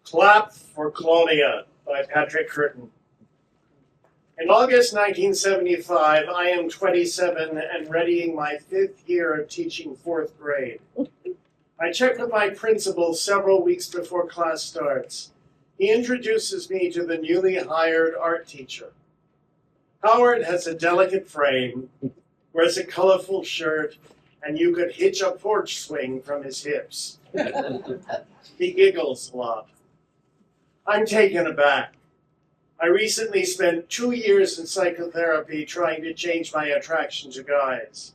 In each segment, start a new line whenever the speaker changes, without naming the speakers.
Clap for Claudia by Patrick Curtin. In August 1975, I am 27 and readying my 5th year of teaching 4th grade. I check with my principal several weeks before class starts. He introduces me to the newly hired art teacher. Howard has a delicate frame, wears a colorful shirt, and you could hitch a porch swing from his hips. He giggles a lot. I'm taken aback. I recently spent 2 years in psychotherapy trying to change my attraction to guys.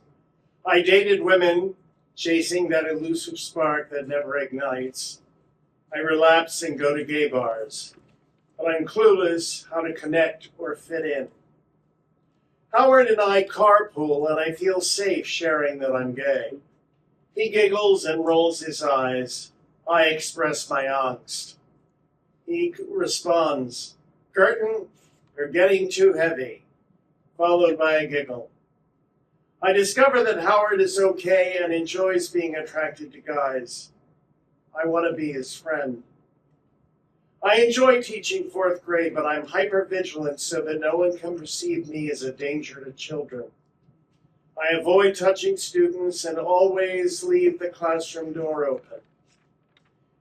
I dated women, chasing that elusive spark that never ignites. I relapse and go to gay bars, but I'm clueless how to connect or fit in. Howard and I carpool, and I feel safe sharing that I'm gay. He giggles and rolls his eyes. I express my angst. He responds, "Curtin, you're getting too heavy," followed by a giggle. I discover that Howard is okay and enjoys being attracted to guys. I want to be his friend. I enjoy teaching 4th grade, but I'm hypervigilant so that no one can perceive me as a danger to children. I avoid touching students and always leave the classroom door open.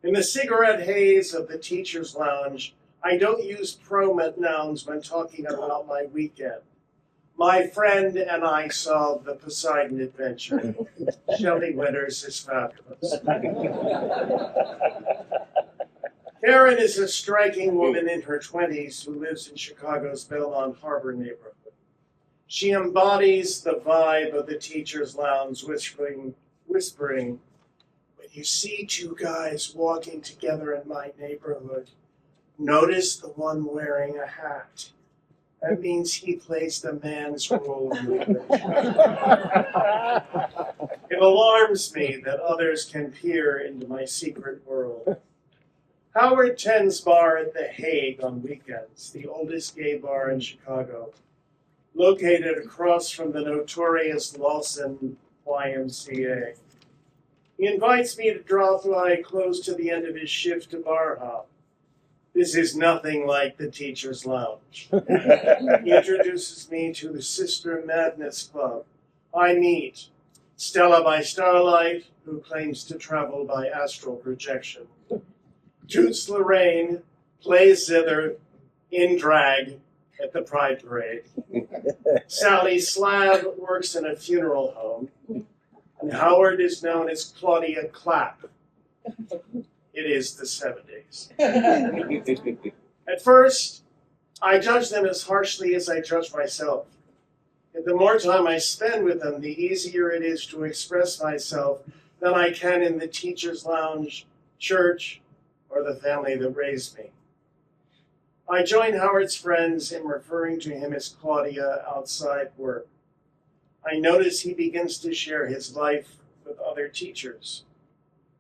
In the cigarette haze of the teacher's lounge, I don't use pronouns when talking about my weekend. My friend and I solved the Poseidon adventure. Shelley Winters is fabulous. Karen is a striking woman in her 20s who lives in Chicago's Belmont Harbor neighborhood. She embodies the vibe of the teacher's lounge, whispering, "When you see 2 guys walking together in my neighborhood, notice the one wearing a hat. That means he plays the man's role in the village." It alarms me that others can peer into my secret world. Howard tends bar at The Hague on weekends, the oldest gay bar in Chicago, located across from the notorious Lawson YMCA. He invites me to drop by close to the end of his shift to bar hop. This is nothing like the teacher's lounge. He introduces me to the Sister Madness Club. I meet Stella by Starlight, who claims to travel by astral projection. Toots Lorraine plays zither in drag at the Pride Parade. Sally Slab works in a funeral home. And Howard is known as Claudia Clapp. It is the 70s. At first, I judge them as harshly as I judge myself. Yet the more time I spend with them, the easier it is to express myself than I can in the teacher's lounge, church, or the family that raised me. I join Howard's friends in referring to him as Claudia outside work. I notice he begins to share his life with other teachers.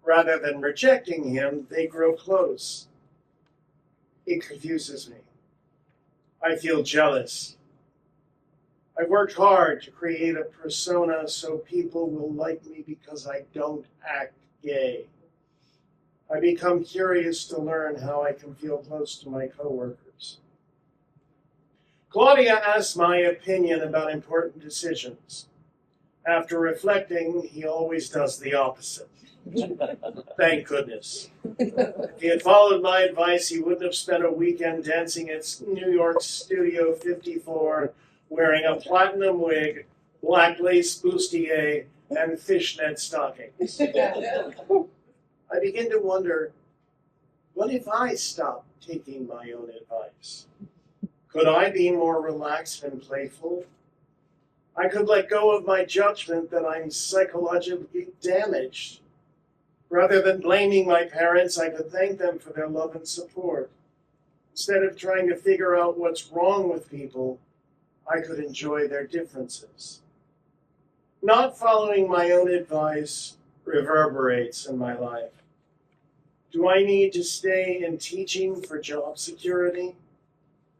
Rather than rejecting him, they grow close. It confuses me. I feel jealous. I've worked hard to create a persona so people will like me because I don't act gay. I become curious to learn how I can feel close to my coworkers. Claudia asks my opinion about important decisions. After reflecting, he always does the opposite. Thank goodness. If he had followed my advice, he wouldn't have spent a weekend dancing at New York's Studio 54, wearing a platinum wig, black lace bustier, and fishnet stockings. I begin to wonder, what if I stopped taking my own advice? Could I be more relaxed and playful? I could let go of my judgment that I'm psychologically damaged. Rather than blaming my parents, I could thank them for their love and support. Instead of trying to figure out what's wrong with people, I could enjoy their differences. Not following my own advice reverberates in my life. Do I need to stay in teaching for job security?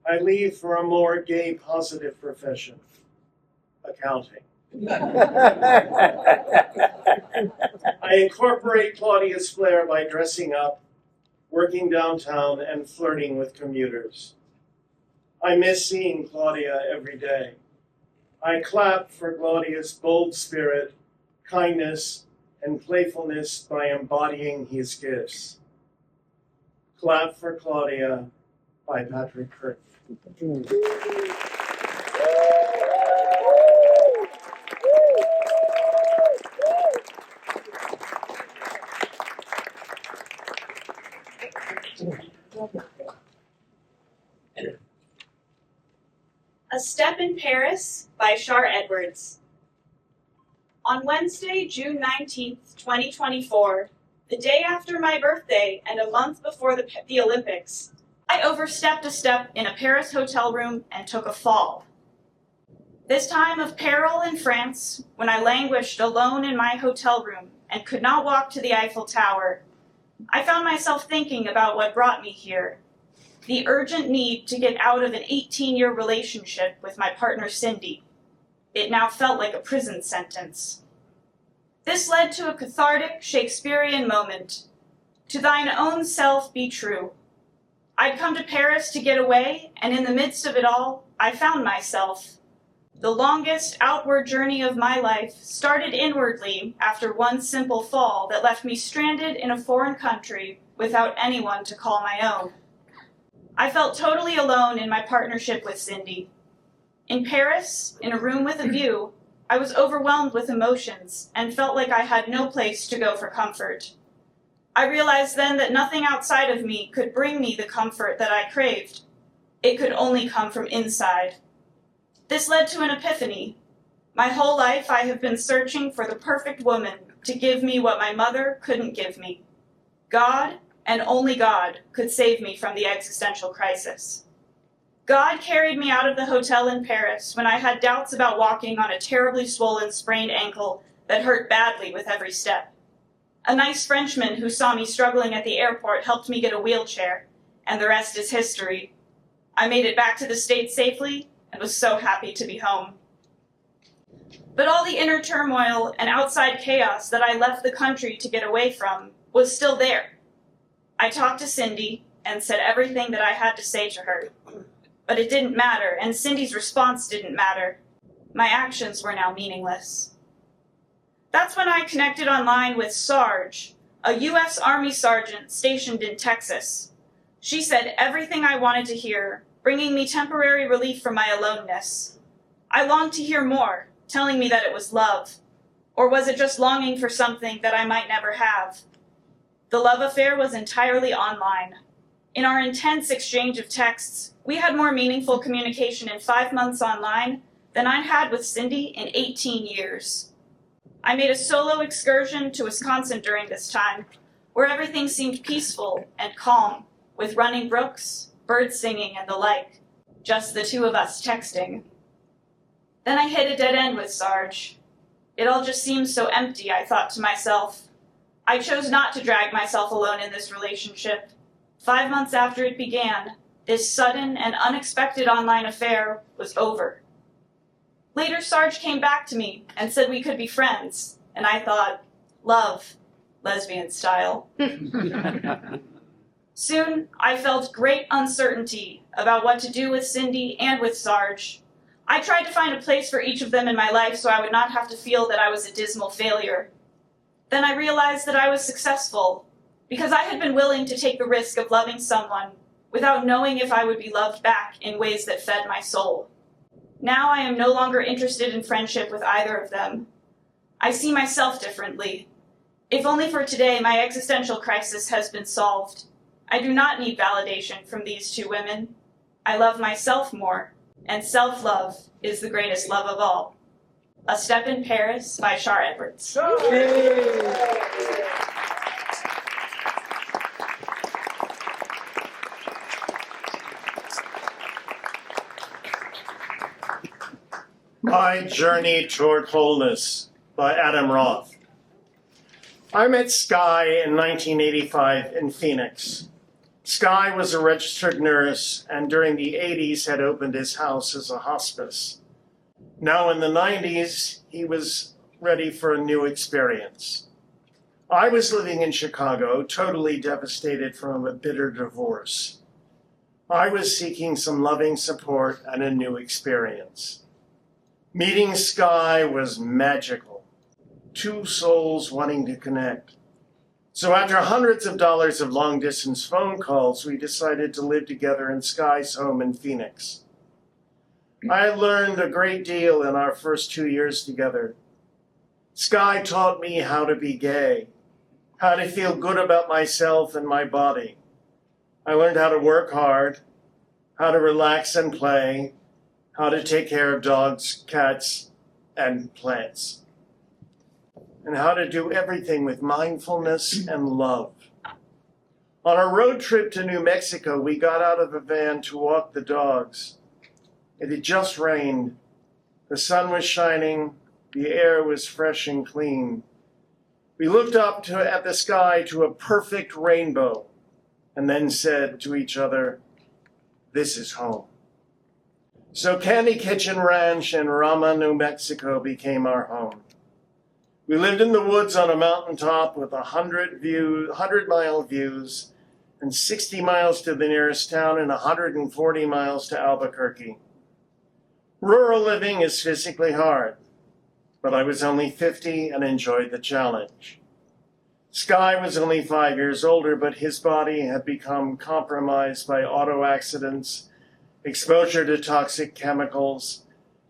I leave for a more gay positive profession, accounting. I incorporate Claudia's flair by dressing up, working downtown, and flirting with commuters. I miss seeing Claudia every day. I clap for Claudia's bold spirit, kindness, and playfulness by embodying his gifts. Clap for Claudia by Patrick Curtin.
A Step in Paris by Char Edwards. On Wednesday, June 19th, 2024, the day after my birthday and a month before the Olympics, I overstepped a step in a Paris hotel room and took a fall. This time of peril in France, when I languished alone in my hotel room and could not walk to the Eiffel Tower, I found myself thinking about what brought me here. The urgent need to get out of an 18-year relationship with my partner Cindy. It now felt like a prison sentence. This led to a cathartic Shakespearean moment. To thine own self be true. I'd come to Paris to get away, and in the midst of it all, I found myself. The longest outward journey of my life started inwardly after one simple fall that left me stranded in a foreign country without anyone to call my own. I felt totally alone in my partnership with Cindy. In Paris, in a room with a view, I was overwhelmed with emotions and felt like I had no place to go for comfort. I realized then that nothing outside of me could bring me the comfort that I craved. It could only come from inside. This led to an epiphany. My whole life I have been searching for the perfect woman to give me what my mother couldn't give me. God, and only God, could save me from the existential crisis. God carried me out of the hotel in Paris when I had doubts about walking on a terribly swollen, sprained ankle that hurt badly with every step. A nice Frenchman who saw me struggling at the airport helped me get a wheelchair, and the rest is history. I made it back to the States safely and was so happy to be home. But all the inner turmoil and outside chaos that I left the country to get away from was still there. I talked to Cindy and said everything that I had to say to her. But it didn't matter, and Cindy's response didn't matter. My actions were now meaningless. That's when I connected online with Sarge, a U.S. Army sergeant stationed in Texas. She said everything I wanted to hear, bringing me temporary relief from my aloneness. I longed to hear more, telling me that it was love. Or was it just longing for something that I might never have? The love affair was entirely online. In our intense exchange of texts, we had more meaningful communication in 5 months online than I'd had with Cindy in 18 years. I made a solo excursion to Wisconsin during this time, where everything seemed peaceful and calm, with running brooks, birds singing, and the like. Just the two of us texting. Then I hit a dead end with Sarge. It all just seemed so empty, I thought to myself. I chose not to drag myself alone in this relationship. 5 months after it began, this sudden and unexpected online affair was over. Later, Sarge came back to me and said we could be friends, and I thought, love, lesbian style. Soon, I felt great uncertainty about what to do with Cindy and with Sarge. I tried to find a place for each of them in my life so I would not have to feel that I was a dismal failure. Then I realized that I was successful, because I had been willing to take the risk of loving someone without knowing if I would be loved back in ways that fed my soul. Now I am no longer interested in friendship with either of them. I see myself differently. If only for today, my existential crisis has been solved. I do not need validation from these two women. I love myself more, and self-love is the greatest love of all. A Step in Paris by Char Edwards.
My Journey Toward Wholeness by Adam Roth. I met Sky in 1985 in Phoenix. Sky was a registered nurse and during the 80s had opened his house as a hospice. Now in the 90s, he was ready for a new experience. I was living in Chicago, totally devastated from a bitter divorce. I was seeking some loving support and a new experience. Meeting Sky was magical. Two souls wanting to connect. So after hundreds of dollars of long-distance phone calls, we decided to live together in Sky's home in Phoenix. I learned a great deal in our first 2 years together. Sky taught me how to be gay, how to feel good about myself and my body. I learned how to work hard, how to relax and play, how to take care of dogs, cats, and plants, and how to do everything with mindfulness and love. On our road trip to New Mexico, we got out of a van to walk the dogs. It had just rained. The sun was shining. The air was fresh and clean. We looked up at the sky to a perfect rainbow and then said to each other, "This is home." So Candy Kitchen Ranch in Rama, New Mexico became our home. We lived in the woods on a mountaintop with 100-mile views and 60 miles to the nearest town and 140 miles to Albuquerque. Rural living is physically hard, but I was only 50 and enjoyed the challenge. Sky was only 5 years older, but his body had become compromised by auto accidents, exposure to toxic chemicals,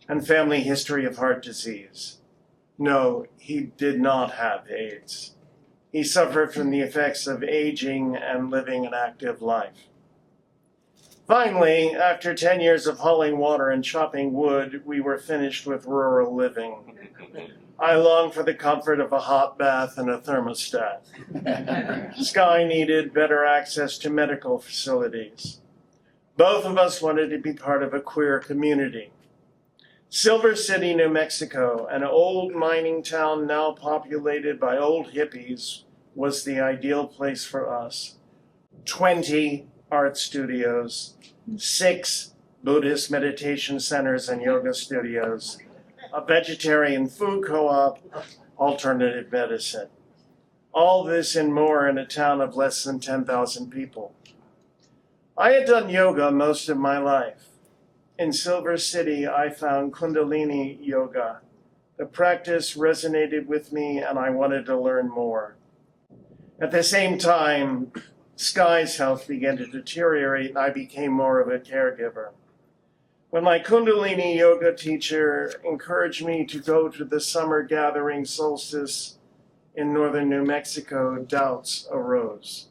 and family history of heart disease. No, he did not have AIDS. He suffered from the effects of aging and living an active life. Finally, after 10 years of hauling water and chopping wood, we were finished with rural living. I longed for the comfort of a hot bath and a thermostat. Sky needed better access to medical facilities. Both of us wanted to be part of a queer community. Silver City, New Mexico, an old mining town now populated by old hippies, was the ideal place for us. 20 art studios, 6 Buddhist meditation centers and yoga studios, a vegetarian food co-op, alternative medicine. All this and more in a town of less than 10,000 people. I had done yoga most of my life. In Silver City, I found Kundalini yoga. The practice resonated with me and I wanted to learn more. At the same time, Sky's health began to deteriorate and I became more of a caregiver. When my Kundalini yoga teacher encouraged me to go to the summer gathering solstice in northern New Mexico, doubts arose.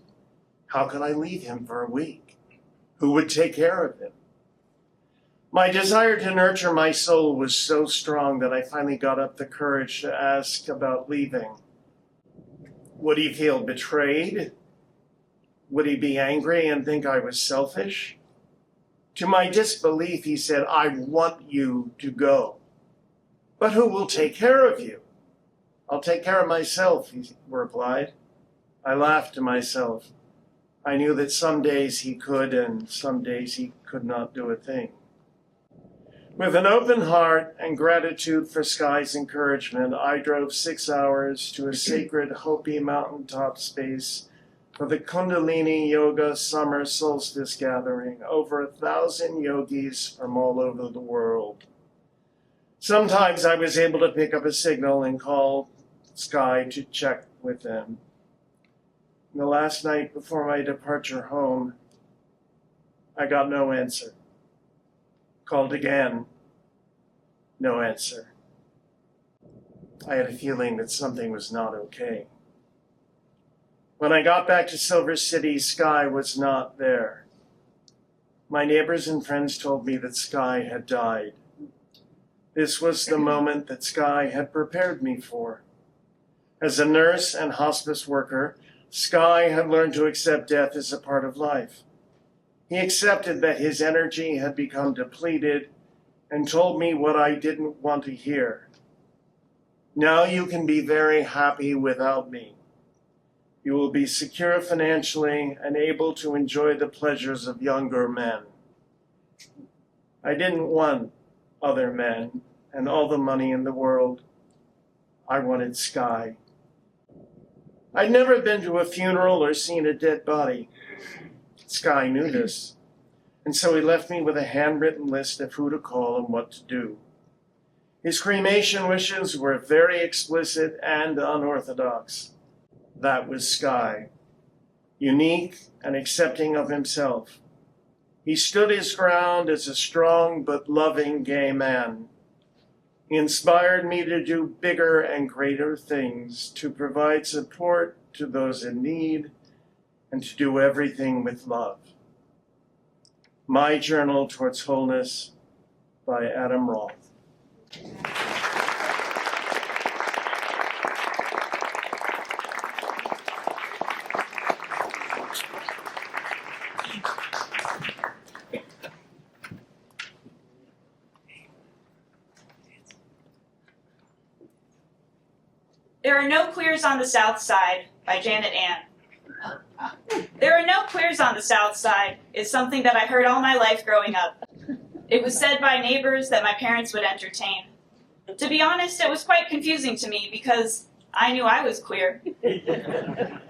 How could I leave him for a week? Who would take care of him? My desire to nurture my soul was so strong that I finally got up the courage to ask about leaving. Would he feel betrayed? Would he be angry and think I was selfish? To my disbelief, he said, "I want you to go. But who will take care of you?" "I'll take care of myself," he replied. I laughed to myself. I knew that some days he could and some days he could not do a thing. With an open heart and gratitude for Sky's encouragement, I drove 6 hours to a sacred Hopi mountaintop space for the Kundalini Yoga Summer Solstice Gathering, over 1,000 yogis from all over the world. Sometimes I was able to pick up a signal and call Sky to check with them. The last night before my departure home, I got no answer. Called again, no answer. I had a feeling that something was not okay. When I got back to Silver City, Sky was not there. My neighbors and friends told me that Sky had died. This was the moment that Sky had prepared me for. As a nurse and hospice worker, Sky had learned to accept death as a part of life. He accepted that his energy had become depleted and told me what I didn't want to hear. "Now you can be very happy without me. You will be secure financially and able to enjoy the pleasures of younger men." I didn't want other men and all the money in the world. I wanted Sky. I'd never been to a funeral or seen a dead body. Sky knew this, and so he left me with a handwritten list of who to call and what to do. His cremation wishes were very explicit and unorthodox. That was Sky, unique and accepting of himself. He stood his ground as a strong but loving gay man. He inspired me to do bigger and greater things, to provide support to those in need, and to do everything with love. My Journal Towards Wholeness by Adam Roth.
There Are No Queers on the South Side by Janet Ann. There are no queers on the South Side is something that I heard all my life growing up. It was said by neighbors that my parents would entertain. To be honest, it was quite confusing to me because I knew I was queer.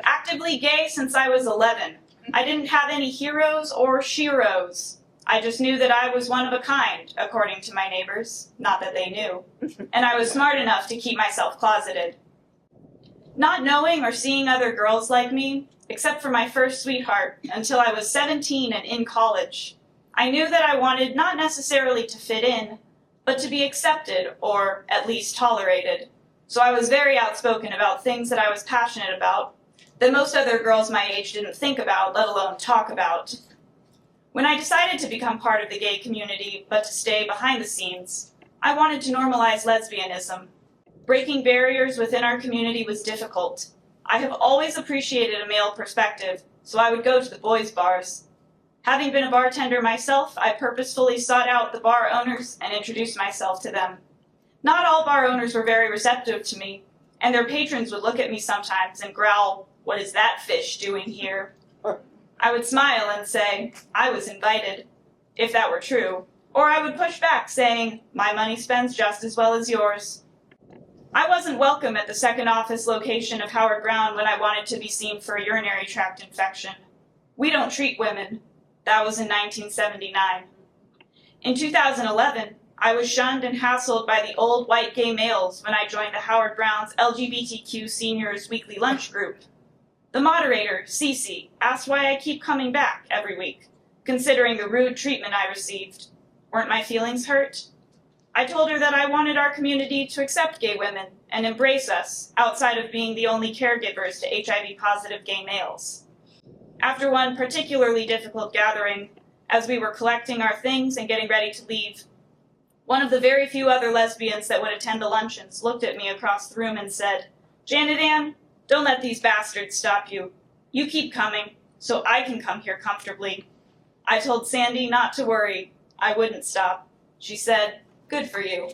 Actively gay since I was 11. I didn't have any heroes or sheroes. I just knew that I was one of a kind, according to my neighbors, not that they knew. And I was smart enough to keep myself closeted. Not knowing or seeing other girls like me, except for my first sweetheart, until I was 17 and in college, I knew that I wanted not necessarily to fit in, but to be accepted, or at least tolerated. So I was very outspoken about things that I was passionate about, that most other girls my age didn't think about, let alone talk about. When I decided to become part of the gay community, but to stay behind the scenes, I wanted to normalize lesbianism. Breaking barriers within our community was difficult. I have always appreciated a male perspective, so I would go to the boys' bars. Having been a bartender myself, I purposefully sought out the bar owners and introduced myself to them. Not all bar owners were very receptive to me, and their patrons would look at me sometimes and growl, "What is that fish doing here?" I would smile and say, I was invited, if that were true, or I would push back saying, my money spends just as well as yours. I wasn't welcome at the second office location of Howard Brown when I wanted to be seen for a urinary tract infection. We don't treat women. That was in 1979. In 2011, I was shunned and hassled by the old white gay males when I joined the Howard Brown's LGBTQ Seniors Weekly Lunch Group. The moderator, Cece, asked why I keep coming back every week, considering the rude treatment I received. Weren't my feelings hurt? I told her that I wanted our community to accept gay women and embrace us outside of being the only caregivers to HIV-positive gay males. After one particularly difficult gathering, as we were collecting our things and getting ready to leave, one of the very few other lesbians that would attend the luncheons looked at me across the room and said, "Janet Ann, don't let these bastards stop you. You keep coming, so I can come here comfortably." I told Sandy not to worry. I wouldn't stop. She said, "Good for you."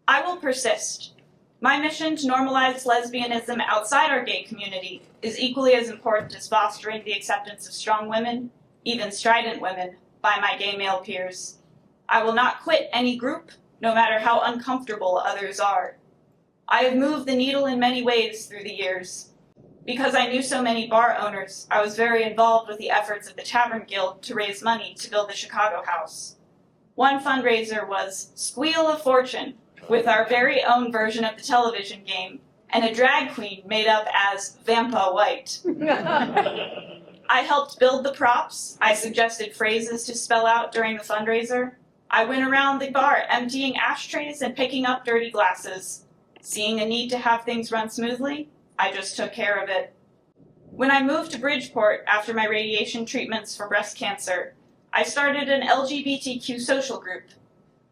I will persist. My mission to normalize lesbianism outside our gay community is equally as important as fostering the acceptance of strong women, even strident women, by my gay male peers. I will not quit any group, no matter how uncomfortable others are. I have moved the needle in many ways through the years. Because I knew so many bar owners, I was very involved with the efforts of the Tavern Guild to raise money to build the Chicago House. One fundraiser was Squeal of Fortune, with our very own version of the television game, and a drag queen made up as Vampa White. I helped build the props. I suggested phrases to spell out during the fundraiser. I went around the bar emptying ashtrays and picking up dirty glasses. Seeing a need to have things run smoothly, I just took care of it. When I moved to Bridgeport after my radiation treatments for breast cancer, I started an LGBTQ social group.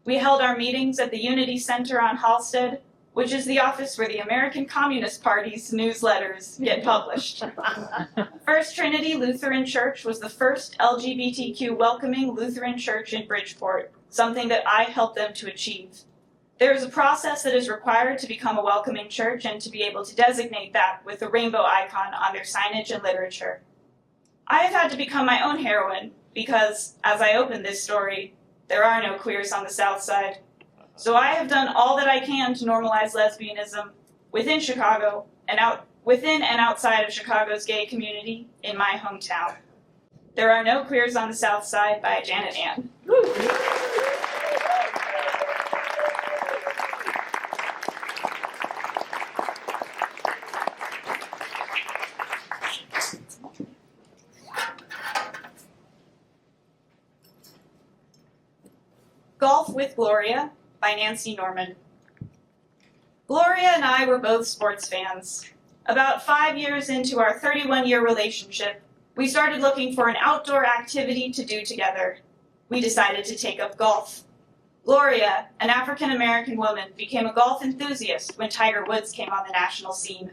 We held our meetings at the Unity Center on Halsted, which is the office where the American Communist Party's newsletters get published. First Trinity Lutheran Church was the first LGBTQ welcoming Lutheran church in Bridgeport, something that I helped them to achieve. There is a process that is required to become a welcoming church and to be able to designate that with the rainbow icon on their signage and literature. I have had to become my own heroine because, as I open this story, there are no queers on the South Side. So I have done all that I can to normalize lesbianism within Chicago and within and outside of Chicago's gay community in my hometown. There Are No Queers on the South Side by Janet Ann. Golf with Gloria by Nancy Norman. Gloria and I were both sports fans. About 5 years into our 31-year relationship, we started looking for an outdoor activity to do together. We decided to take up golf. Gloria, an African-American woman, became a golf enthusiast when Tiger Woods came on the national scene.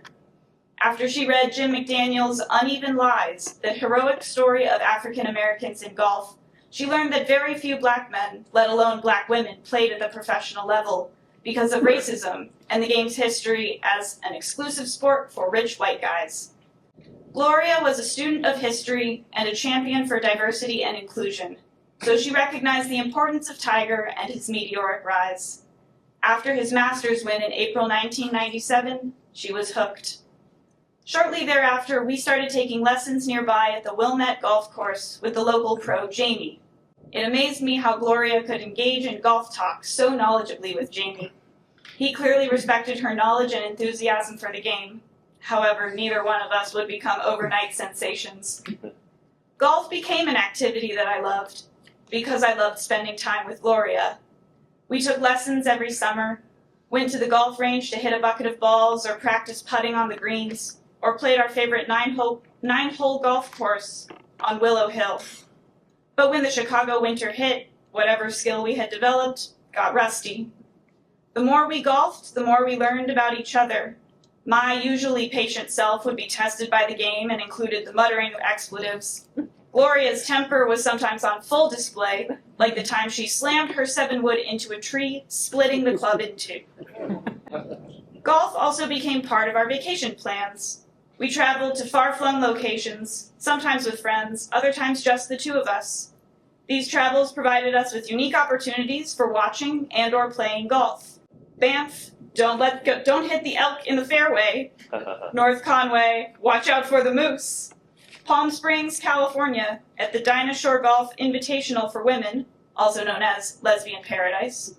After she read Jim McDaniel's Uneven Lies, the heroic story of African Americans in golf, she learned that very few black men, let alone black women, played at the professional level because of racism and the game's history as an exclusive sport for rich white guys. Gloria was a student of history and a champion for diversity and inclusion, so she recognized the importance of Tiger and his meteoric rise. After his Masters win in April 1997, she was hooked. Shortly thereafter, we started taking lessons nearby at the Wilmette Golf Course with the local pro, Jamie. It amazed me how Gloria could engage in golf talk so knowledgeably with Jamie. He clearly respected her knowledge and enthusiasm for the game. However, neither one of us would become overnight sensations. Golf became an activity that I loved because I loved spending time with Gloria. We took lessons every summer, went to the golf range to hit a bucket of balls or practice putting on the greens, or played our favorite nine-hole golf course on Willow Hill. But when the Chicago winter hit, whatever skill we had developed got rusty. The more we golfed, the more we learned about each other. My usually patient self would be tested by the game and included the muttering of expletives. Gloria's temper was sometimes on full display, like the time she slammed her 7-wood into a tree, splitting the club in two. Golf also became part of our vacation plans. We traveled to far-flung locations, sometimes with friends, other times just the two of us. These travels provided us with unique opportunities for watching and or playing golf. Banff, don't hit the elk in the fairway. North Conway, watch out for the moose. Palm Springs, California, at the Dinah Shore Golf Invitational for Women, also known as Lesbian Paradise.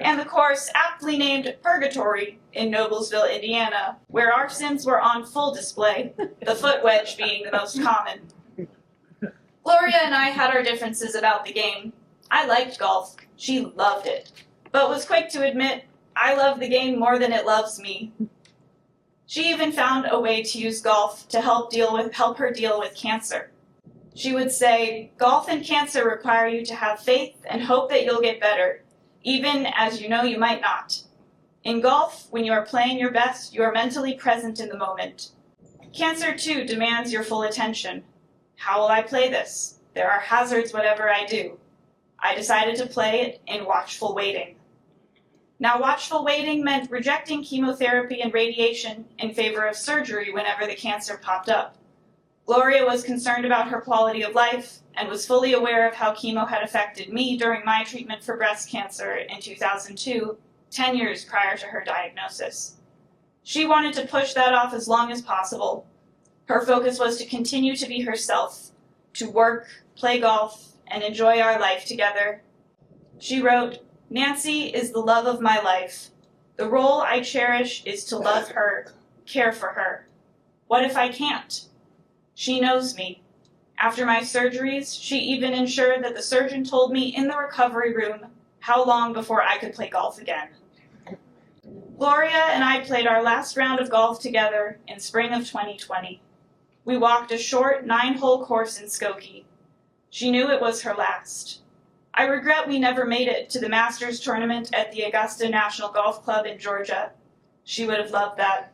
And the course aptly named Purgatory in Noblesville, Indiana, where our sins were on full display, the foot wedge being the most common. Gloria and I had our differences about the game. I liked golf. She loved it, but was quick to admit, I love the game more than it loves me. She even found a way to use golf to help her deal with cancer. She would say, golf and cancer require you to have faith and hope that you'll get better, even as you know you might not. In golf, when you are playing your best, you are mentally present in the moment. Cancer, too, demands your full attention. How will I play this? There are hazards whatever I do. I decided to play it in watchful waiting. Now, watchful waiting meant rejecting chemotherapy and radiation in favor of surgery whenever the cancer popped up. Gloria was concerned about her quality of life and was fully aware of how chemo had affected me during my treatment for breast cancer in 2002, 10 years prior to her diagnosis. She wanted to push that off as long as possible. Her focus was to continue to be herself, to work, play golf, and enjoy our life together. She wrote, "Nancy is the love of my life. The role I cherish is to love her, care for her. What if I can't? She knows me. After my surgeries, she even ensured that the surgeon told me in the recovery room how long before I could play golf again." Gloria and I played our last round of golf together in spring of 2020. We walked a short 9-hole course in Skokie. She knew it was her last. I regret we never made it to the Masters tournament at the Augusta National Golf Club in Georgia. She would have loved that.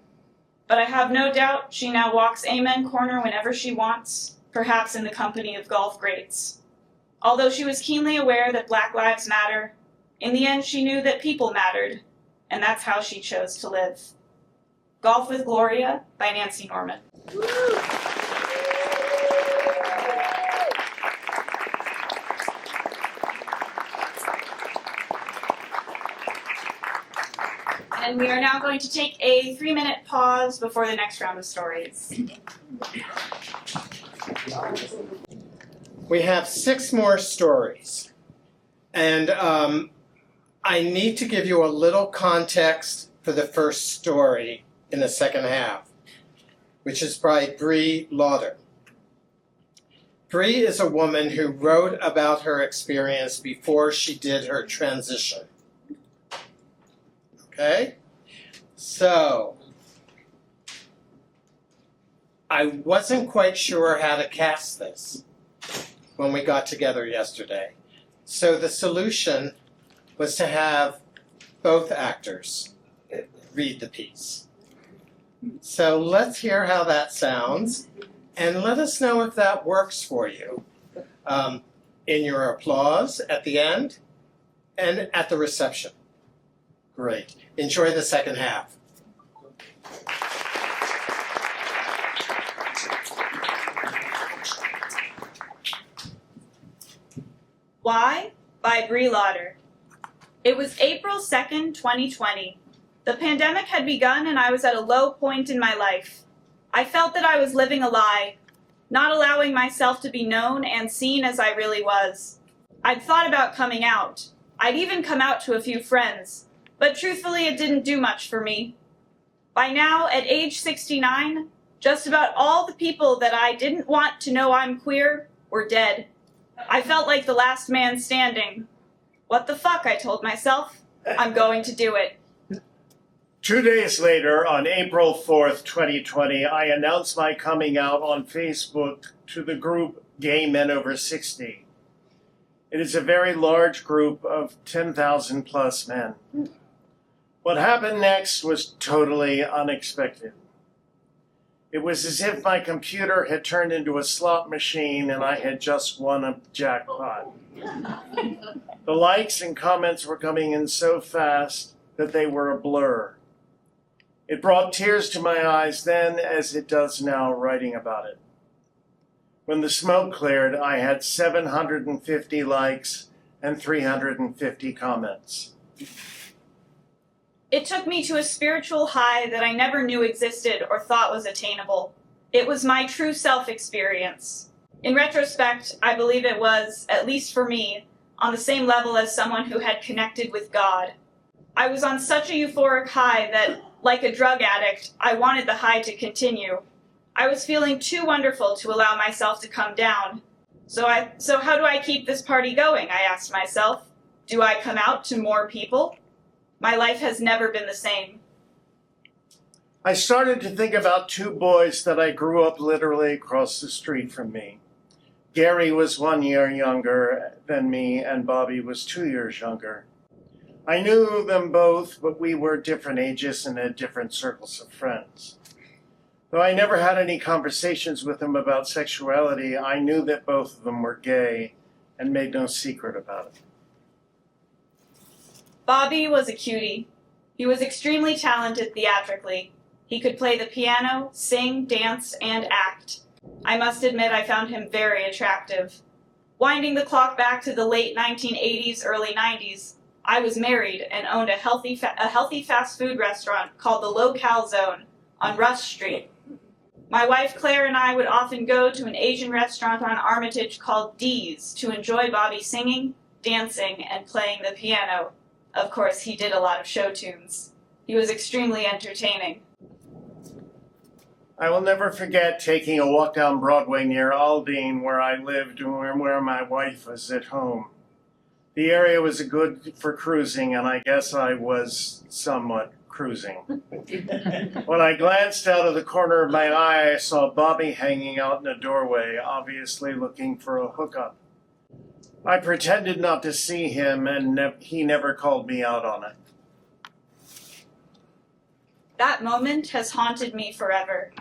But I have no doubt she now walks Amen Corner whenever she wants, perhaps in the company of golf greats. Although she was keenly aware that Black Lives Matter, in the end she knew that people mattered, and that's how she chose to live. Golf with Gloria by Nancy Norman. and we are now going to take a 3-minute pause before the next round of stories.
We have 6 more stories, and I need to give you a little context for the first story in the second half, which is by Bree Lauder. Bree is a woman who wrote about her experience before she did her transition. Okay? So, I wasn't quite sure how to cast this when we got together yesterday. So the solution was to have both actors read the piece. So let's hear how that sounds, and let us know if that works for you in your applause at the end and at the reception. Great. Enjoy the second half.
Why? By Bree Lauder. It was April 2nd, 2020. The pandemic had begun and I was at a low point in my life. I felt that I was living a lie, not allowing myself to be known and seen as I really was. I'd thought about coming out. I'd even come out to a few friends, but truthfully it didn't do much for me. By now, at age 69, just about all the people that I didn't want to know I'm queer were dead. I felt like the last man standing. What the fuck, I told myself. I'm going to do it.
2 days later, on April 4th, 2020, I announced my coming out on Facebook to the group Gay Men Over 60. It is a very large group of 10,000 plus men. What happened next was totally unexpected. It was as if my computer had turned into a slot machine and I had just won a jackpot. The likes and comments were coming in so fast that they were a blur. It brought tears to my eyes then as it does now writing about it. When the smoke cleared, I had 750 likes and 350 comments.
It took me to a spiritual high that I never knew existed or thought was attainable. It was my true self experience. In retrospect, I believe it was, at least for me, on the same level as someone who had connected with God. I was on such a euphoric high that, like a drug addict, I wanted the high to continue. I was feeling too wonderful to allow myself to come down. So how do I keep this party going, I asked myself. Do I come out to more people? My life has never been the same.
I started to think about 2 boys that I grew up literally across the street from me. Gary was 1 year younger than me, and Bobby was 2 years younger. I knew them both, but we were different ages and had different circles of friends. Though I never had any conversations with them about sexuality, I knew that both of them were gay and made no secret about it.
Bobby was a cutie. He was extremely talented theatrically. He could play the piano, sing, dance, and act. I must admit I found him very attractive. Winding the clock back to the late 1980s, early 90s, I was married and owned a healthy fast food restaurant called the Locale Zone on Rush Street. My wife Claire and I would often go to an Asian restaurant on Armitage called Dee's to enjoy Bobby singing, dancing, and playing the piano. Of course, he did a lot of show tunes. He was extremely entertaining.
I will never forget taking a walk down Broadway near Aldine, where I lived and where my wife was at home. The area was good for cruising, and I guess I was somewhat cruising. When I glanced out of the corner of my eye, I saw Bobby hanging out in a doorway, obviously looking for a hookup. I pretended not to see him, and he never called me out on it.
That moment has haunted me forever.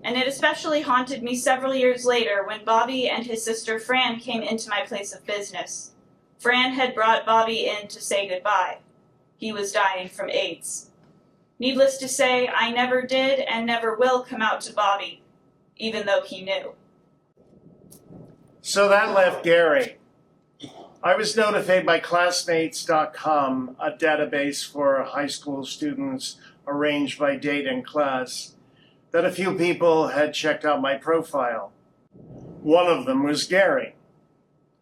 And it especially haunted me several years later when Bobby and his sister Fran came into my place of business. Fran had brought Bobby in to say goodbye. He was dying from AIDS. Needless to say, I never did and never will come out to Bobby, even though he knew.
So that left Gary. I was notified by classmates.com, a database for high school students arranged by date and class, that a few people had checked out my profile. One of them was Gary.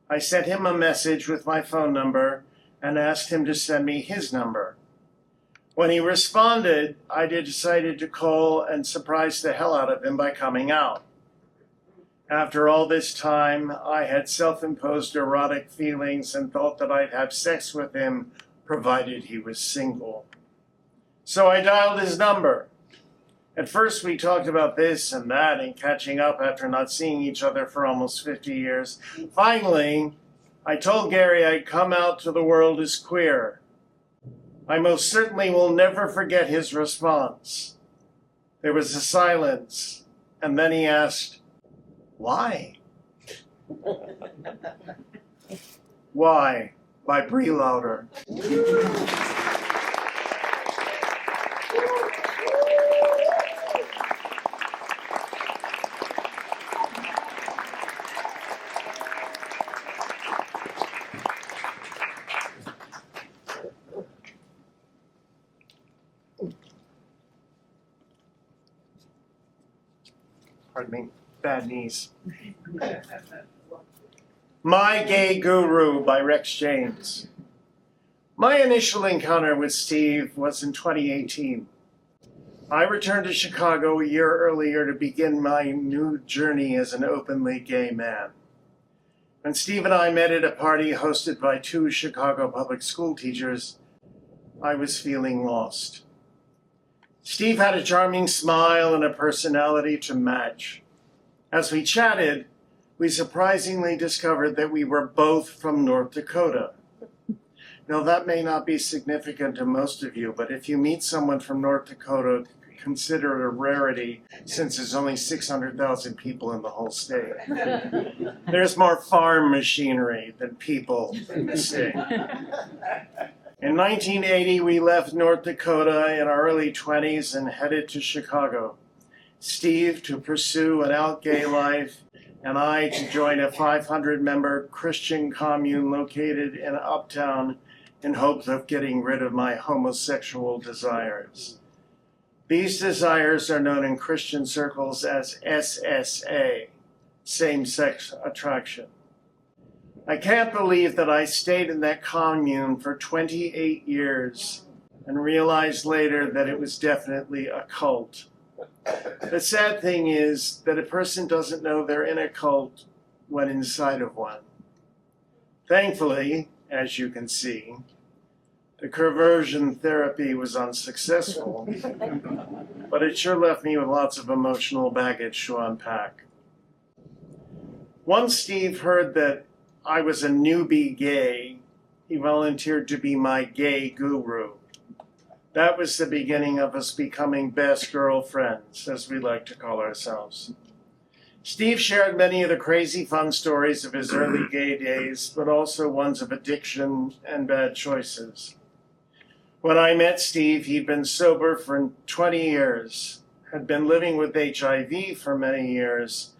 I sent him a message with my phone number and asked him to send me his number. When he responded, I decided to call and surprise the hell out of him by coming out. After all this time, I had self-imposed erotic feelings and thought that I'd have sex with him, provided he was single. So I dialed his number. At first, we talked about this and that and catching up after not seeing each other for almost 50 years. Finally, I told Gary I'd come out to the world as queer. I most certainly will never forget his response. There was a silence, and then he asked, "Why?" Why? By Bree Lauder. Pardon me, bad knees. My Gay Guru by Rex James. My initial encounter with Steve was in 2018. I returned to Chicago a year earlier to begin my new journey as an openly gay man. When Steve and I met at a party hosted by two Chicago public school teachers, I was feeling lost. Steve had a charming smile and a personality to match. As we chatted, we surprisingly discovered that we were both from North Dakota. Now, that may not be significant to most of you, but if you meet someone from North Dakota, consider it a rarity since there's only 600,000 people in the whole state. There's more farm machinery than people in the state. In 1980, we left North Dakota in our early 20s and headed to Chicago. Steve to pursue an out gay life, and I to join a 500-member Christian commune located in Uptown in hopes of getting rid of my homosexual desires. These desires are known in Christian circles as SSA, same-sex attraction. I can't believe that I stayed in that commune for 28 years and realized later that it was definitely a cult. The sad thing is that a person doesn't know they're in a cult when inside of one. Thankfully, as you can see, the conversion therapy was unsuccessful, but it sure left me with lots of emotional baggage to unpack. Once Steve heard that I was a newbie gay, he volunteered to be my gay guru. That was the beginning of us becoming best girlfriends, as we like to call ourselves. Steve shared many of the crazy fun stories of his early gay days, but also ones of addiction and bad choices. When I met Steve, he'd been sober for 20 years, had been living with HIV for many years,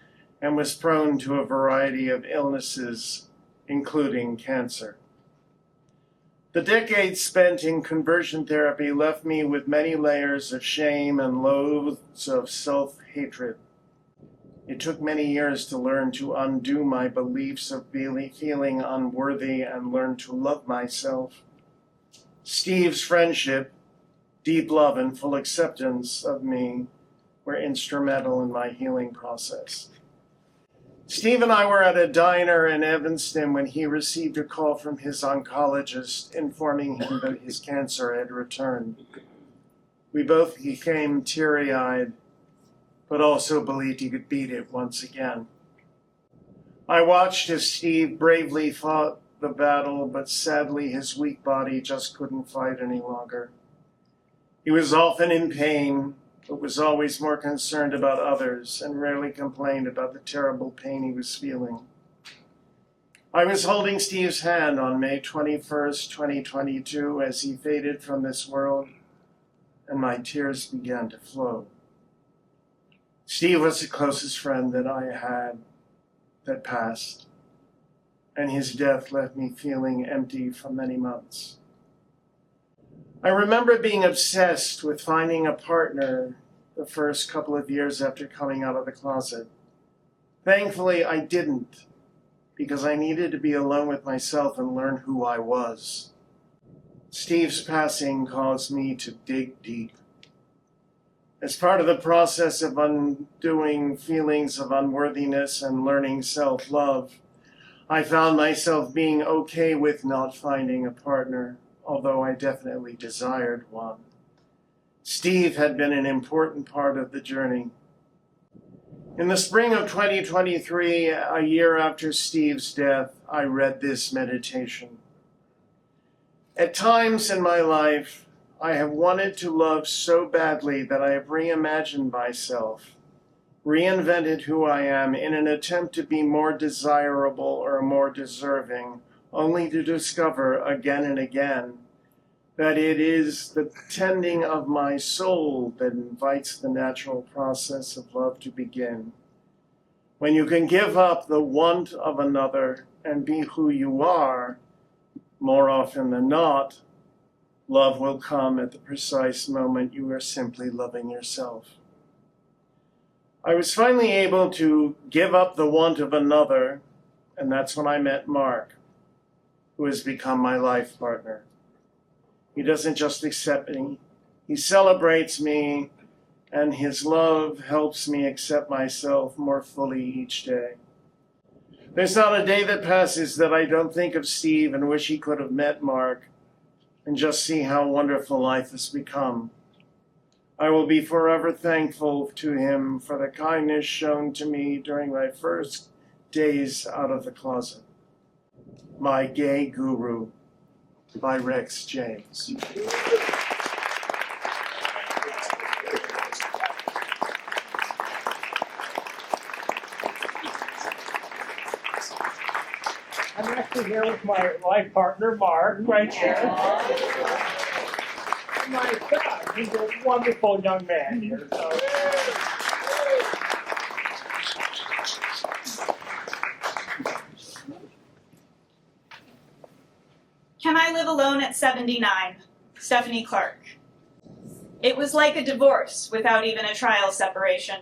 and was prone to a variety of illnesses, including cancer. The decades spent in conversion therapy left me with many layers of shame and loads of self-hatred. It took many years to learn to undo my beliefs of feeling unworthy and learn to love myself. Steve's friendship, deep love, and full acceptance of me were instrumental in my healing process. Steve and I were at a diner in Evanston when he received a call from his oncologist informing him that his cancer had returned. We both became teary-eyed, but also believed he could beat it once again. I watched as Steve bravely fought the battle, but sadly his weak body just couldn't fight any longer. He was often in pain, but was always more concerned about others and rarely complained about the terrible pain he was feeling. I was holding Steve's hand on May 21st, 2022, as he faded from this world, and my tears began to flow. Steve was the closest friend that I had that passed. and his death left me feeling empty for many months. I remember being obsessed with finding a partner the first couple of years after coming out of the closet. Thankfully, I didn't, because I needed to be alone with myself and learn who I was. Steve's passing caused me to dig deep. As part of the process of undoing feelings of unworthiness and learning self-love, I found myself being okay with not finding a partner, although I definitely desired one. Steve had been an important part of the journey. In the spring of 2023, a year after Steve's death, I read this meditation. At times in my life, I have wanted to love so badly that I have reimagined myself, reinvented who I am in an attempt to be more desirable or more deserving, only to discover again and again that it is the tending of my soul that invites the natural process of love to begin. When you can give up the want of another and be who you are, more often than not, love will come at the precise moment you are simply loving yourself. I was finally able to give up the want of another, and that's when I met Mark, who has become my life partner. He doesn't just accept me, he celebrates me, and his love helps me accept myself more fully each day. There's not a day that passes that I don't think of Steve and wish he could have met Mark and just see how wonderful life has become. I will be forever thankful to him for the kindness shown to me during my first days out of the closet. My Gay Guru, by Rex James.
I'm actually here with my life partner, Mark, right here. My God, he's a wonderful young man here. So.
Can I live alone at 79? Stephanie Clark. It was like a divorce without even a trial separation.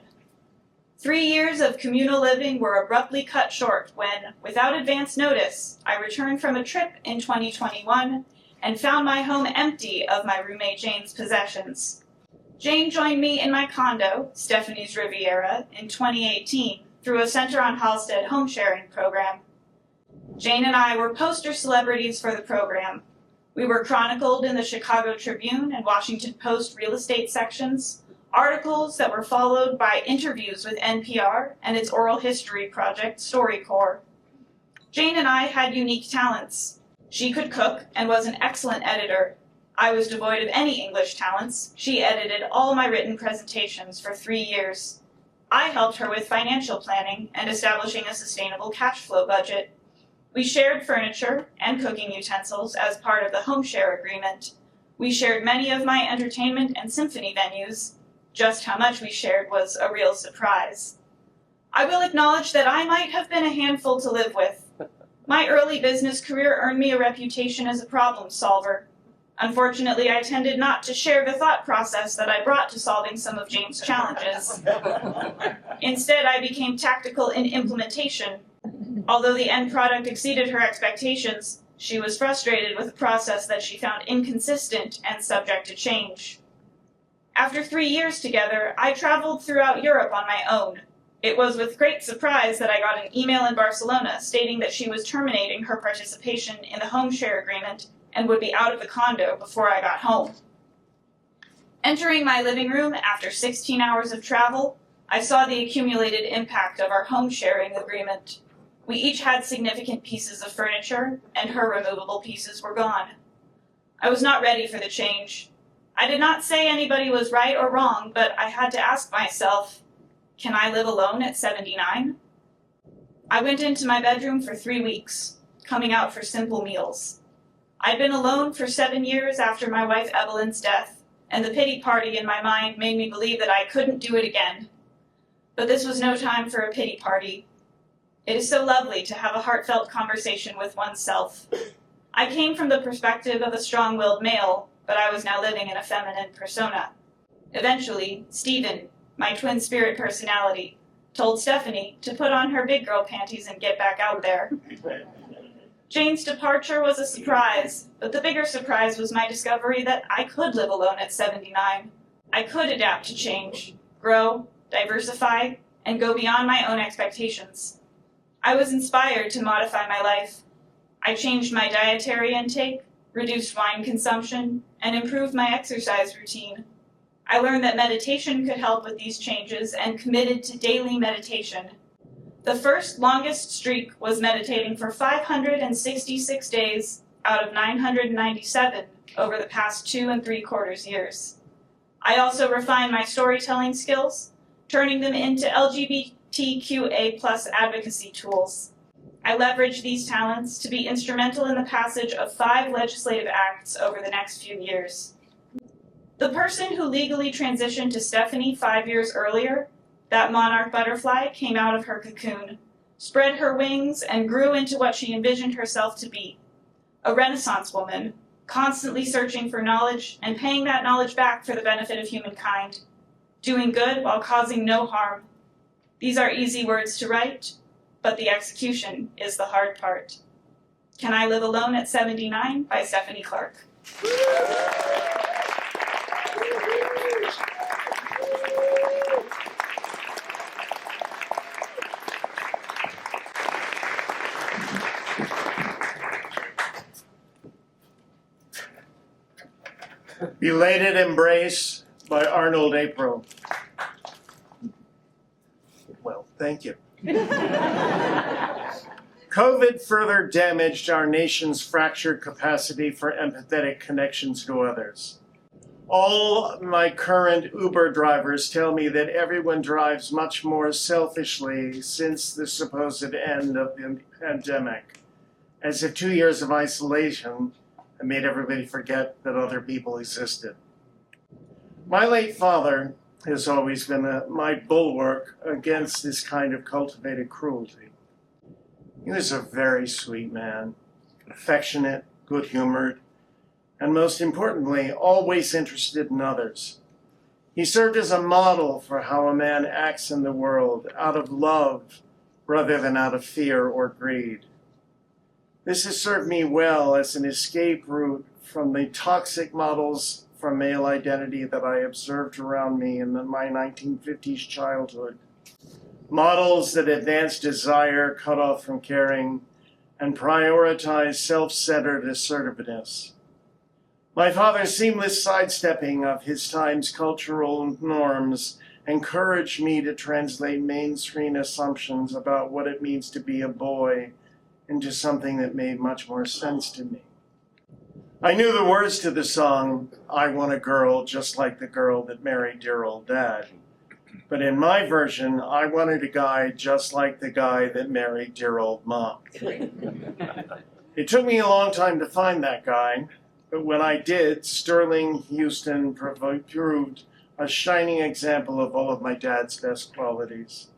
3 years of communal living were abruptly cut short when, without advance notice, I returned from a trip in 2021 and found my home empty of my roommate Jane's possessions. Jane joined me in my condo, Stephanie's Riviera, in 2018 through a Center on Halstead home sharing program. Jane and I were poster celebrities for the program. We were chronicled in the Chicago Tribune and Washington Post real estate sections, articles that were followed by interviews with NPR and its oral history project, StoryCorps. Jane and I had unique talents. She could cook and was an excellent editor. I was devoid of any English talents. She edited all my written presentations for 3 years. I helped her with financial planning and establishing a sustainable cash flow budget. We shared furniture and cooking utensils as part of the home share agreement. We shared many of my entertainment and symphony venues. Just how much we shared was a real surprise. I will acknowledge that I might have been a handful to live with. My early business career earned me a reputation as a problem solver. Unfortunately, I tended not to share the thought process that I brought to solving some of Jane's challenges. Instead, I became tactical in implementation. Although the end product exceeded her expectations, she was frustrated with a process that she found inconsistent and subject to change. After 3 years together, I traveled throughout Europe on my own. It was with great surprise that I got an email in Barcelona stating that she was terminating her participation in the home share agreement and would be out of the condo before I got home. Entering my living room after 16 hours of travel, I saw the accumulated impact of our home sharing agreement. We each had significant pieces of furniture, and her removable pieces were gone. I was not ready for the change. I did not say anybody was right or wrong, but I had to ask myself, can I live alone at 79? I went into my bedroom for 3 weeks, coming out for simple meals. I'd been alone for 7 years after my wife Evelyn's death, and the pity party in my mind made me believe that I couldn't do it again. But this was no time for a pity party. It is so lovely to have a heartfelt conversation with oneself. I came from the perspective of a strong-willed male, but I was now living in a feminine persona. Eventually, Stephen, my twin spirit personality, told Stephanie to put on her big girl panties and get back out there. Jane's departure was a surprise, but the bigger surprise was my discovery that I could live alone at 79. I could adapt to change, grow, diversify, and go beyond my own expectations. I was inspired to modify my life. I changed my dietary intake, reduced wine consumption, and improved my exercise routine. I learned that meditation could help with these changes and committed to daily meditation. The first longest streak was meditating for 566 days out of 997 over the past 2 3/4 years. I also refined my storytelling skills, turning them into LGBTQA+ advocacy tools. I leveraged these talents to be instrumental in the passage of 5 legislative acts over the next few years. The person who legally transitioned to Stephanie 5 years earlier, that monarch butterfly, came out of her cocoon, spread her wings, and grew into what she envisioned herself to be. A Renaissance woman, constantly searching for knowledge and paying that knowledge back for the benefit of humankind. Doing good while causing no harm. These are easy words to write, but the execution is the hard part. Can I Live Alone at 79 by Stephanie Clark.
Belated Embrace by Arnold April. Well, thank you. COVID further damaged our nation's fractured capacity for empathetic connections to others. All my current Uber drivers tell me that everyone drives much more selfishly since the supposed end of the pandemic, as if 2 years of isolation had made everybody forget that other people existed. My late father has always been my bulwark against this kind of cultivated cruelty. He was a very sweet man, affectionate, good-humored, and most importantly, always interested in others. He served as a model for how a man acts in the world out of love rather than out of fear or greed. This has served me well as an escape route from the toxic models for male identity that I observed around me in my 1950s childhood. Models that advance desire, cut off from caring, and prioritize self-centered assertiveness. My father's seamless sidestepping of his time's cultural norms encouraged me to translate mainstream assumptions about what it means to be a boy into something that made much more sense to me. I knew the words to the song, I Want a Girl Just Like the Girl That Married Dear Old Dad. But in my version, I wanted a guy just like the guy that married dear old mom. It took me a long time to find that guy, but when I did, Sterling Houston proved a shining example of all of my dad's best qualities.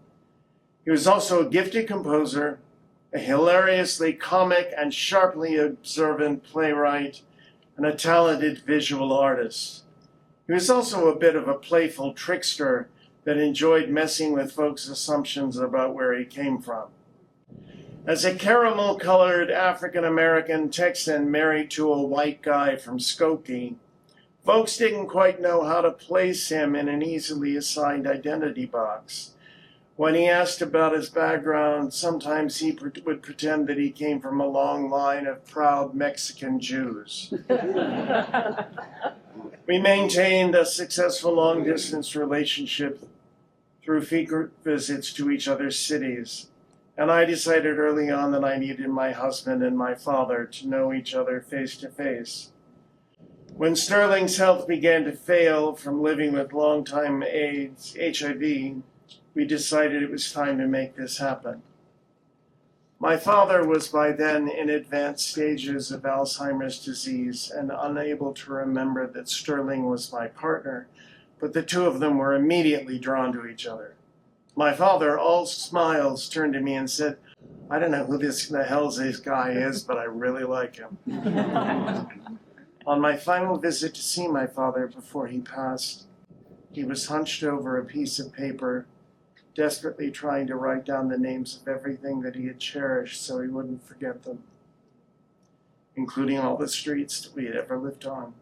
He was also a gifted composer, a hilariously comic and sharply observant playwright, and a talented visual artist. He was also a bit of a playful trickster that enjoyed messing with folks' assumptions about where he came from. As a caramel-colored African-American Texan married to a white guy from Skokie, folks didn't quite know how to place him in an easily assigned identity box. When he asked about his background, sometimes he would pretend that he came from a long line of proud Mexican Jews. We maintained a successful long-distance relationship through frequent visits to each other's cities, and I decided early on that I needed my husband and my father to know each other face to face. When Sterling's health began to fail from living with long-time HIV, we decided it was time to make this happen. My father was by then in advanced stages of Alzheimer's disease and unable to remember that Sterling was my partner, but the two of them were immediately drawn to each other. My father, all smiles, turned to me and said, I don't know who the hell's this guy is, but I really like him. On my final visit to see my father before he passed, he was hunched over a piece of paper, desperately trying to write down the names of everything that he had cherished so he wouldn't forget them, including all the streets that we had ever lived on.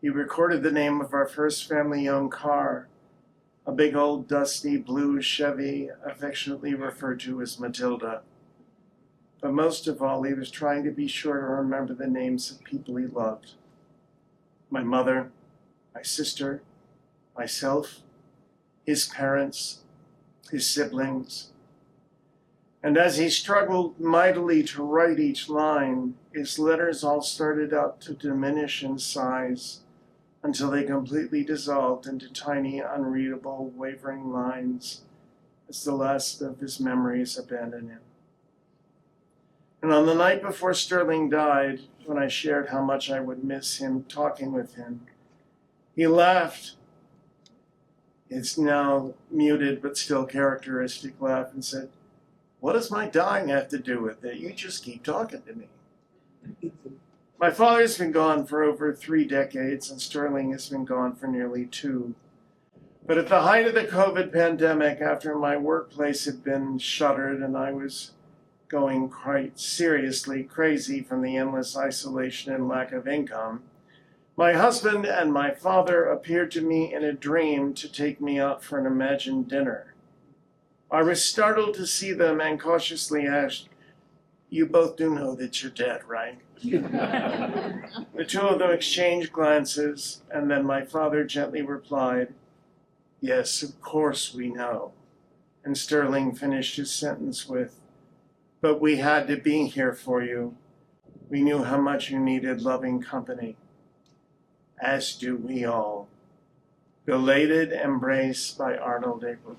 He recorded the name of our first family-owned car, a big old dusty blue Chevy, affectionately referred to as Matilda. But most of all, he was trying to be sure to remember the names of people he loved. My mother, my sister, myself, his parents, his siblings. And as he struggled mightily to write each line, his letters all started out to diminish in size until they completely dissolved into tiny, unreadable, wavering lines as the last of his memories abandoned him. And on the night before Sterling died, when I shared how much I would miss him talking with him, he laughed, his now muted but still characteristic laugh, and said, "What does my dying have to do with it? You just keep talking to me." My father's been gone for over 3 decades, and Sterling has been gone for nearly 2. But at the height of the COVID pandemic, after my workplace had been shuttered and I was going quite seriously crazy from the endless isolation and lack of income, my husband and my father appeared to me in a dream to take me out for an imagined dinner. I was startled to see them and cautiously asked, "You both do know that you're dead, right?" The two of them exchanged glances, and then my father gently replied, "Yes, of course we know." And Sterling finished his sentence with, "But we had to be here for you. We knew how much you needed loving company. As do we all." Belated Embrace by Arnold April.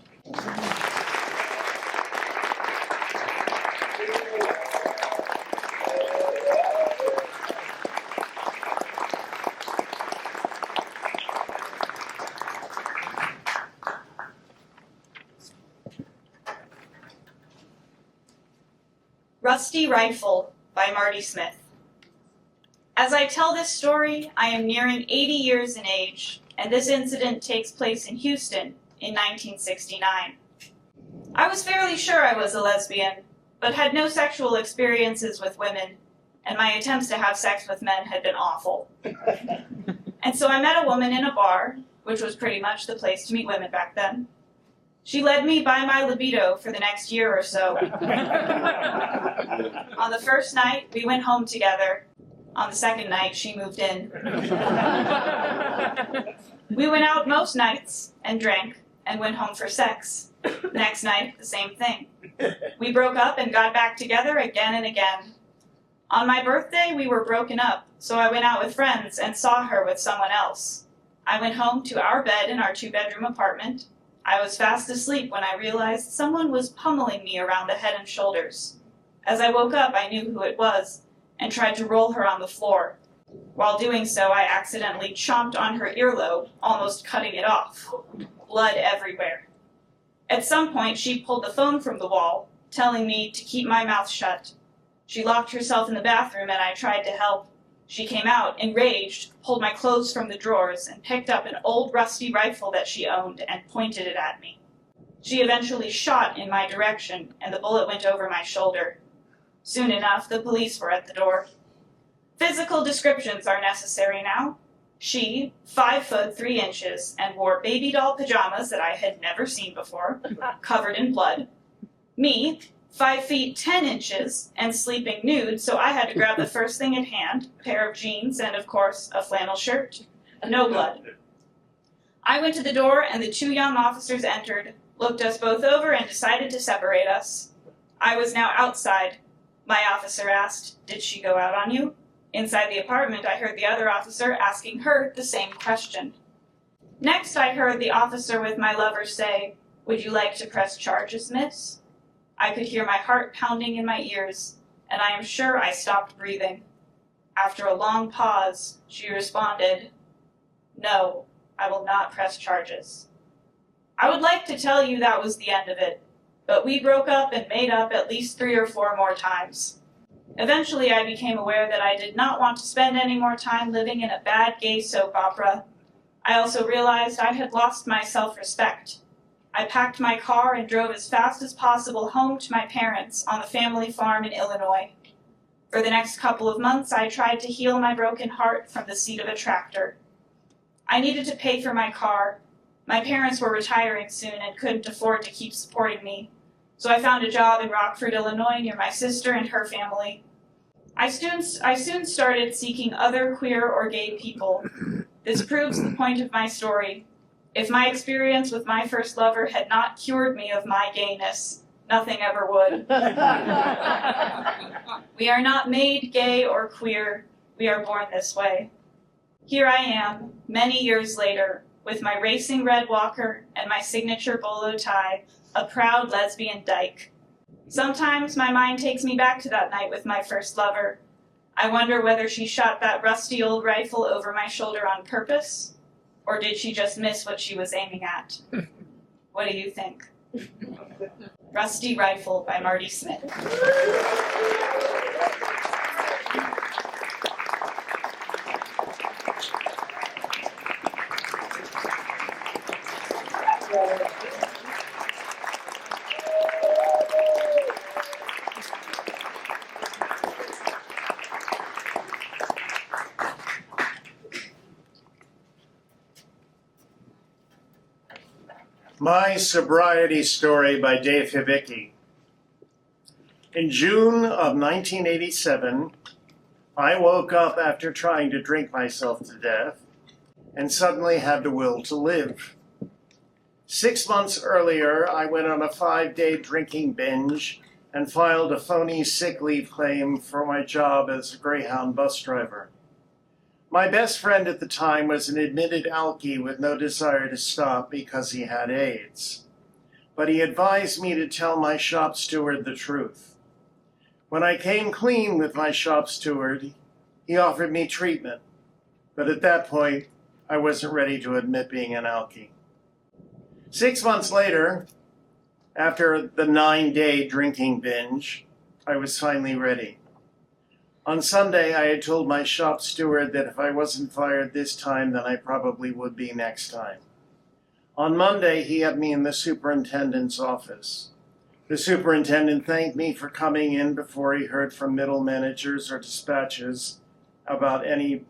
Rusty Rifle by Marty Smith. As I tell this story, I am nearing 80 years in age, and this incident takes place in Houston in 1969. I was fairly sure I was a lesbian, but had no sexual experiences with women, and my attempts to have sex with men had been awful. And so I met a woman in a bar, which was pretty much the place to meet women back then. She led me by my libido for the next year or so. On the first night, we went home together. On the second night, she moved in. We went out most nights and drank and went home for sex. Next night, the same thing. We broke up and got back together again and again. On my birthday, we were broken up, so I went out with friends and saw her with someone else. I went home to our bed in our 2-bedroom apartment. I was fast asleep when I realized someone was pummeling me around the head and shoulders. As I woke up, I knew who it was and tried to roll her on the floor. While doing so, I accidentally chomped on her earlobe, almost cutting it off. Blood everywhere. At some point, she pulled the phone from the wall, telling me to keep my mouth shut. She locked herself in the bathroom and I tried to help. She came out, enraged, pulled my clothes from the drawers, and picked up an old rusty rifle that she owned and pointed it at me. She eventually shot in my direction, and the bullet went over my shoulder. Soon enough, the police were at the door. Physical descriptions are necessary now. She, 5'3" and wore baby doll pajamas that I had never seen before, covered in blood. Me, 5'10" and sleeping nude, so I had to grab the first thing at hand, a pair of jeans and, of course, a flannel shirt. No blood. I went to the door and the 2 young officers entered, looked us both over and decided to separate us. I was now outside. My officer asked, "Did she go out on you?" Inside the apartment, I heard the other officer asking her the same question. Next, I heard the officer with my lover say, "Would you like to press charges, miss?" I could hear my heart pounding in my ears, and I am sure I stopped breathing. After a long pause, she responded, "No, I will not press charges." I would like to tell you that was the end of it, but we broke up and made up at least 3 or 4 more times. Eventually, I became aware that I did not want to spend any more time living in a bad gay soap opera. I also realized I had lost my self-respect. I packed my car and drove as fast as possible home to my parents on the family farm in Illinois. For the next couple of months, I tried to heal my broken heart from the seat of a tractor. I needed to pay for my car. My parents were retiring soon and couldn't afford to keep supporting me, so I found a job in Rockford, Illinois, near my sister and her family. I soon started seeking other queer or gay people. This proves the point of my story. If my experience with my first lover had not cured me of my gayness, nothing ever would. We are not made gay or queer. We are born this way. Here I am, many years later, with my racing red walker and my signature bolo tie, a proud lesbian dyke. Sometimes my mind takes me back to that night with my first lover. I wonder whether she shot that rusty old rifle over my shoulder on purpose, or did she just miss what she was aiming at? What do you think? Rusty Rifle by Marty Smith.
My Sobriety Story by Dave Hibicki. In June of 1987, I woke up after trying to drink myself to death and suddenly had the will to live. 6 months earlier, I went on a 5-day drinking binge and filed a phony sick leave claim for my job as a Greyhound bus driver. My best friend at the time was an admitted alkie with no desire to stop because he had AIDS. But he advised me to tell my shop steward the truth. When I came clean with my shop steward, he offered me treatment. But at that point, I wasn't ready to admit being an alkie. 6 months later, after the 9-day drinking binge, I was finally ready. On Sunday, I had told my shop steward that if I wasn't fired this time, then I probably would be next time. On Monday, he had me in the superintendent's office. The superintendent thanked me for coming in before he heard from middle managers or dispatchers about any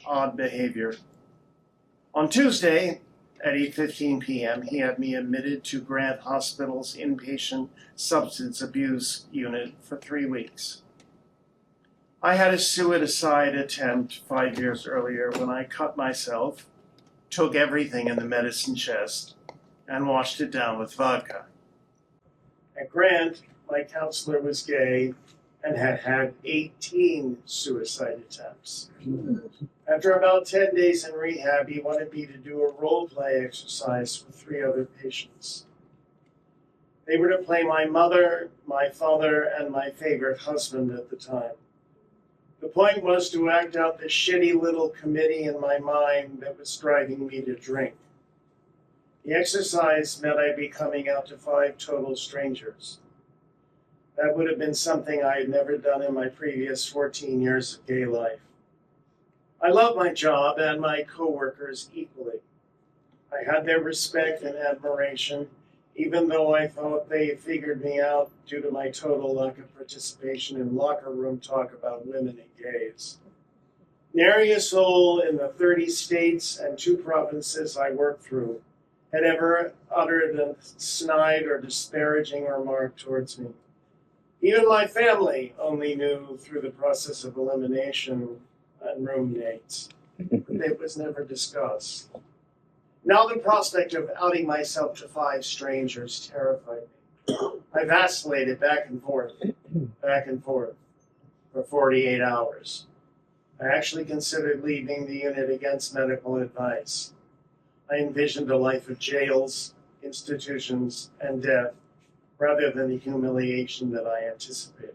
odd behavior. On Tuesday, at 8:15 p.m., he had me admitted to Grant Hospital's inpatient substance abuse unit for 3 weeks. I had a suicide attempt 5 years earlier when I cut myself, took everything in the medicine chest, and washed it down with vodka. At Grant, my counselor was gay and had had 18 suicide attempts. After about 10 days in rehab, he wanted me to do a role play exercise with 3 other patients. They were to play my mother, my father, and my favorite husband at the time. The point was to act out the shitty little committee in my mind that was driving me to drink. The exercise meant I'd be coming out to 5 total strangers. That would have been something I had never done in my previous 14 years of gay life. I loved my job and my coworkers equally. I had their respect and admiration, even though I thought they figured me out due to my total lack of participation in locker room talk about women and gays. Nary a soul in the 30 states and 2 provinces I worked through had ever uttered a snide or disparaging remark towards me. Even my family only knew through the process of elimination and roommates. It was never discussed. Now the prospect of outing myself to 5 strangers terrified me. I vacillated back and forth for 48 hours. I actually considered leaving the unit against medical advice. I envisioned a life of jails, institutions, and death, rather than the humiliation that I anticipated.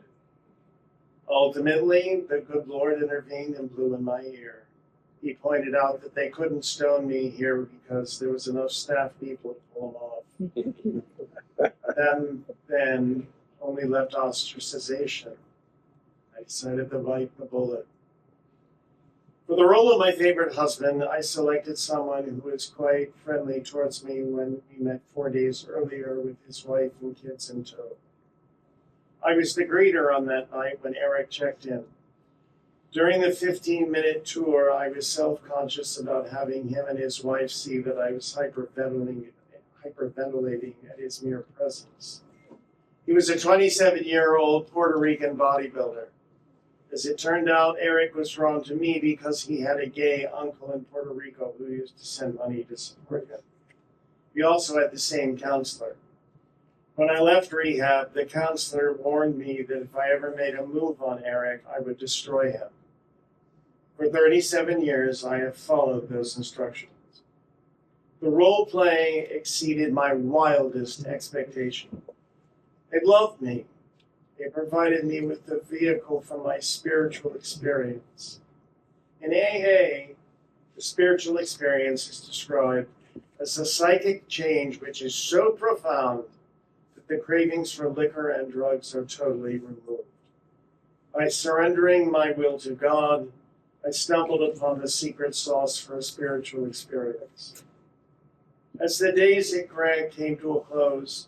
Ultimately, the good Lord intervened and blew in my ear. he pointed out that they couldn't stone me here because there was enough staff people to pull him off. Then only left ostracization. I decided to bite the bullet. For the role of my favorite husband, I selected someone who was quite friendly towards me when we met 4 days earlier with his wife and kids in tow. I was the greeter on that night when Eric checked in. During the 15-minute tour, I was self-conscious about having him and his wife see that I was hyperventilating at his mere presence. He was a 27-year-old Puerto Rican bodybuilder. As it turned out, Eric was drawn to me because he had a gay uncle in Puerto Rico who used to send money to support him. We also had the same counselor. When I left rehab, the counselor warned me that if I ever made a move on Eric, I would destroy him. For 37 years, I have followed those instructions. The role playing exceeded my wildest expectation. They loved me. They provided me with the vehicle for my spiritual experience. In AA, the spiritual experience is described as a psychic change which is so profound that the cravings for liquor and drugs are totally removed. By surrendering my will to God, I stumbled upon the secret sauce for a spiritual experience. As the days at Greg came to a close,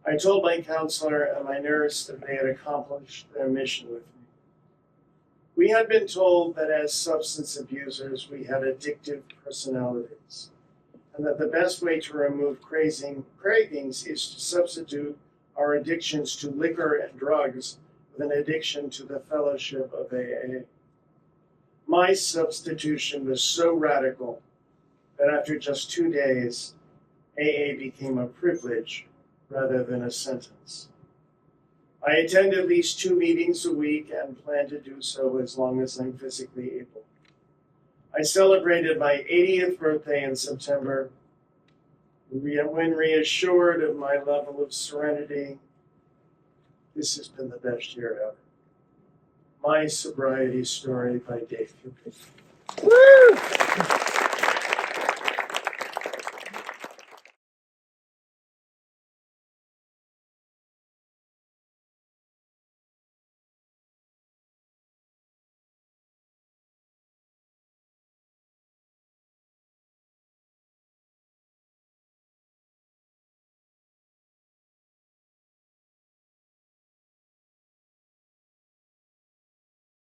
I told my counselor and my nurse that they had accomplished their mission with me. We had been told that as substance abusers, we had addictive personalities, and that the best way to remove cravings is to substitute our addictions to liquor and drugs with an addiction to the fellowship of AA. My substitution was so radical that after just 2 days, AA became a privilege rather than a sentence. I attend at least 2 meetings a week and plan to do so as long as I'm physically able. I celebrated my 80th birthday in September. When reassured of my level of serenity, this has been the best year ever. My Sobriety Story by Dave Cooper.